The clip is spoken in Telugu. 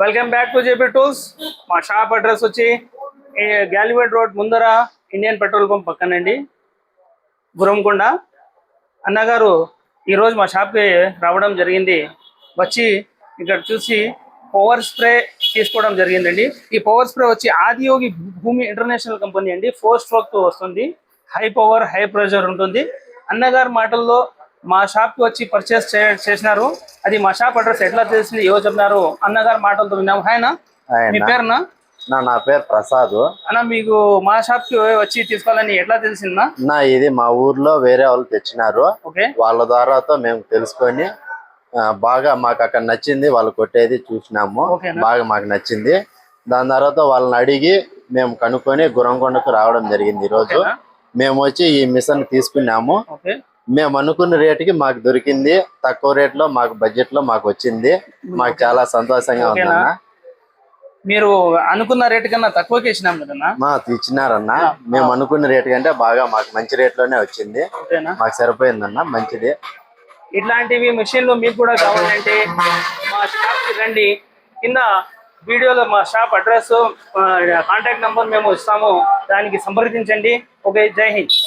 Welcome back to JP tools. మా షాప్ అడ్రస్ వచ్చి గ్యాలివేట్ రోడ్ ముందర ఇండియన్ పెట్రోల్ పంప్ పక్కనండి, గురంకొండ. అన్నగారు ఈరోజు మా షాప్కి రావడం జరిగింది. వచ్చి ఇక్కడ చూసి పవర్ స్ప్రే తీసుకోవడం జరిగిందండి. ఈ పవర్ స్ప్రే వచ్చి ఆదియోగి భూమి ఇంటర్నేషనల్ కంపెనీ అండి. 4 స్ట్రోక్ తో వస్తుంది. హై పవర్, హై ప్రెషర్ ఉంటుంది. అన్నగారు మాటల్లో మా షాప్కి వచ్చి పర్చేస్ చేసినారు. అది మా షాప్ అడ్రస్ ఎట్లా తెలిసింది, ఎవరు చెప్పినారు అన్నగారు మాటలతో విన్నాము. హాయ్, మీ పేరునా? నా పేరు ప్రసాద్ అన్న. మీకు మా షాప్ కి వచ్చి తీసుకోవాలని ఎట్లా తెలిసిందా? ఇది మా ఊర్లో వేరే వాళ్ళు తెచ్చినారు. వాళ్ళ ద్వారాతో మేము తెలుసుకొని బాగా మాకు అక్కడ నచ్చింది. వాళ్ళు కొట్టేది చూసినాము, బాగా మాకు నచ్చింది. దాని తర్వాత వాళ్ళని అడిగి మేము కనుక్కొని గురంకొండకు రావడం జరిగింది. ఈ రోజు మేము వచ్చి ఈ మిషన్ తీసుకున్నాము. మేము అనుకున్న రేటుకి మాకు దొరికింది. తక్కువ రేట్ లో మాకు బడ్జెట్ లో మాకు వచ్చింది. మాకు చాలా సంతోషంగా ఉందన్న. మీరు అనుకున్న రేటు కన్నా తక్కువకి ఇచ్చినాం కదన్నా? ఇచ్చినారన్న. మేము అనుకున్న రేటు కంటే బాగా మాకు మంచి రేట్ లోనే వచ్చింది. మాకు సరిపోయిందన్న, మంచిది. ఇట్లాంటివి మిషన్లు మీకు కూడా కావాలంటే మా షాప్ కి రండి. కింద వీడియోలో మా షాప్ అడ్రస్, కాంటాక్ట్ నంబర్ మేము ఇస్తాము. దానికి సంప్రదించండి. ఓకే, జై హింద్.